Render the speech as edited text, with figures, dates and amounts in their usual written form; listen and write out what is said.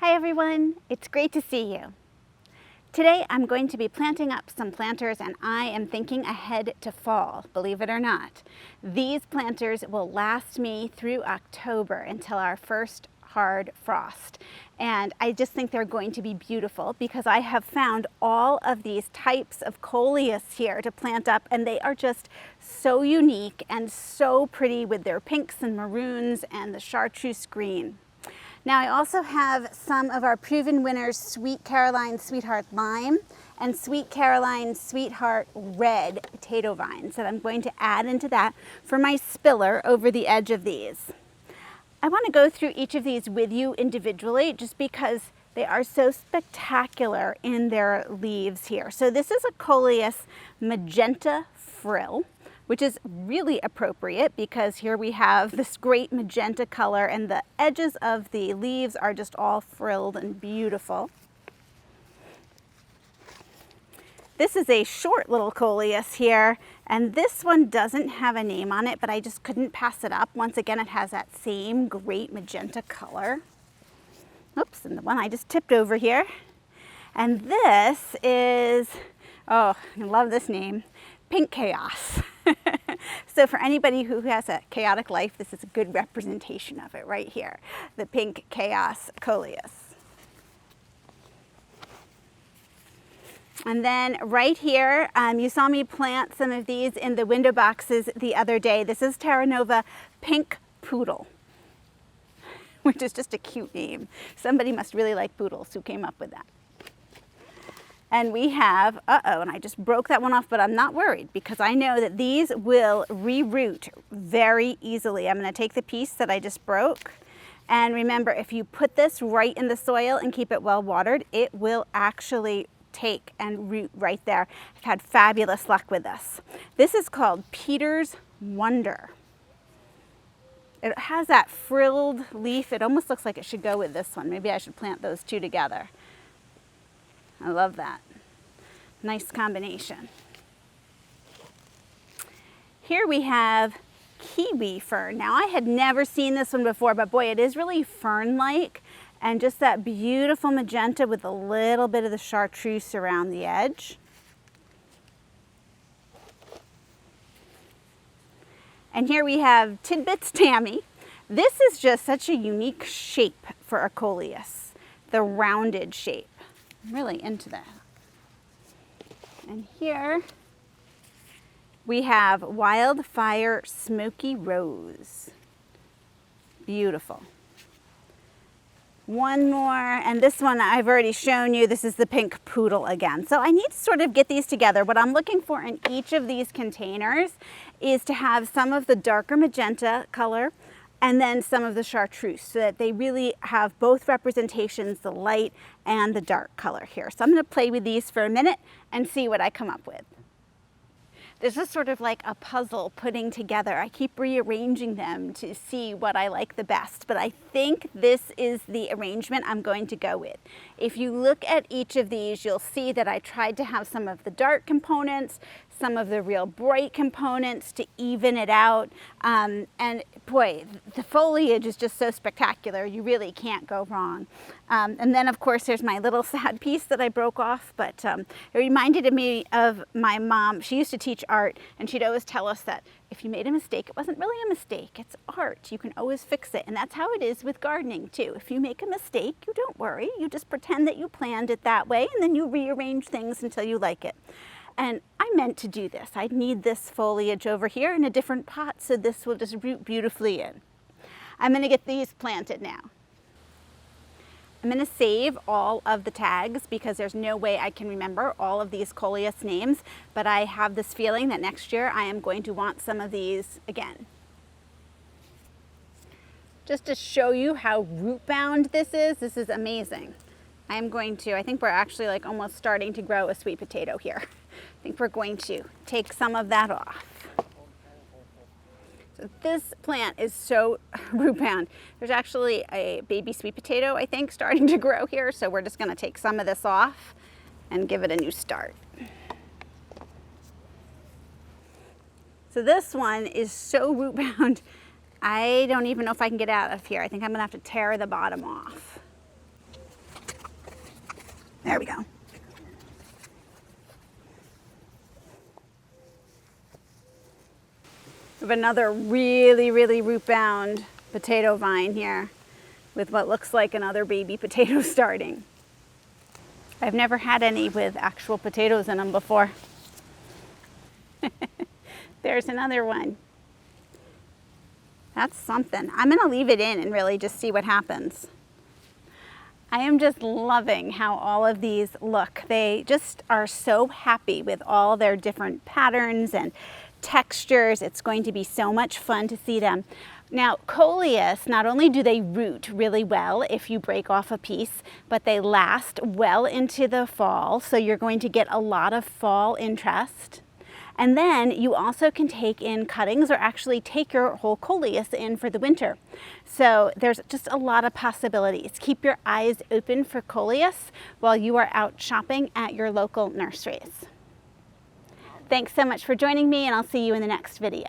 Hi everyone, it's great to see you. Today I'm going to be planting up some planters and I am thinking ahead to fall, believe it or not. These planters will last me through October until our first hard frost. And I just think they're going to be beautiful because I have found all of these types of Coleus here to plant up, and they are just so unique and so pretty with their pinks and maroons and the chartreuse green. Now I also have some of our proven winners, Sweet Caroline Sweetheart Lime and Sweet Caroline Sweetheart Red potato vines that I'm going to add into that for my spiller over the edge of these. I want to go through each of these with you individually just because they are so spectacular in their leaves here. So this is a Coleus Magenta Frill, which is really appropriate because here we have this great magenta color and the edges of the leaves are just all frilled and beautiful. This is a short little Coleus here, and this one doesn't have a name on it, but I just couldn't pass it up. Once again, it has that same great magenta color. Oops, and the one I just tipped over here. And this is, oh, I love this name, Pink Chaos. So for anybody who has a chaotic life, this is a good representation of it right here, the Pink Chaos Coleus. And then right here, you saw me plant some of these in the window boxes the other day. This is Terra Nova Pink Poodle, which is just a cute name. Somebody must really like poodles who came up with that. And we have, and I just broke that one off, but I'm not worried because I know that these will reroot very easily. I'm gonna take the piece that I just broke. And remember, if you put this right in the soil and keep it well watered, it will actually take and root right there. I've had fabulous luck with this. This is called Peter's Wonder. It has that frilled leaf. It almost looks like it should go with this one. Maybe I should plant those two together. I love that. Nice combination. Here we have Kiwi Fern. Now I had never seen this one before, but boy, it is really fern-like. And just that beautiful magenta with a little bit of the chartreuse around the edge. And here we have Tidbits Tammy. This is just such a unique shape for a Coleus, the rounded shape. I'm really into that. And here we have Wildfire Smoky Rose. Beautiful. One more, and this one I've already shown you. This is the Pink Poodle again. So I need to sort of get these together. What I'm looking for in each of these containers is to have some of the darker magenta color and then some of the chartreuse so that they really have both representations, the light and the dark color here. So I'm going to play with these for a minute and see what I come up with. This is sort of like a puzzle putting together. I keep rearranging them to see what I like the best, but I think this is the arrangement I'm going to go with. If you look at each of these, you'll see that I tried to have some of the dark components, some of the real bright components to even it out. And boy, the foliage is just so spectacular. You really can't go wrong. And then of course there's my little sad piece that I broke off, but it reminded me of my mom. She used to teach art and she'd always tell us that if you made a mistake, it wasn't really a mistake, it's art. You can always fix it. And that's how it is with gardening too. If you make a mistake, you don't worry. You just pretend that you planned it that way and then you rearrange things until you like it. And I meant to do this. I need this foliage over here in a different pot, so this will just root beautifully in. I'm gonna get these planted now. I'm gonna save all of the tags because there's no way I can remember all of these Coleus names, but I have this feeling that next year I am going to want some of these again. Just to show you how root bound this is amazing. I think we're actually like almost starting to grow a sweet potato here. I think we're going to take some of that off. So this plant is so root bound. There's actually a baby sweet potato, I think, starting to grow here. So we're just gonna take some of this off and give it a new start. So this one is so root bound, I don't even know if I can get out of here. I think I'm gonna have to tear the bottom off. There we go. We have another really root-bound potato vine here with what looks like another baby potato starting. I've never had any with actual potatoes in them before. There's another one. That's something. I'm gonna leave it in and really just see what happens. I am just loving how all of these look. They just are so happy with all their different patterns and textures. It's going to be so much fun to see them. Now, Coleus, not only do they root really well if you break off a piece, but they last well into the fall, so you're going to get a lot of fall interest. And then you also can take in cuttings or actually take your whole Coleus in for the winter. So there's just a lot of possibilities. Keep your eyes open for Coleus while you are out shopping at your local nurseries. Thanks so much for joining me, and I'll see you in the next video.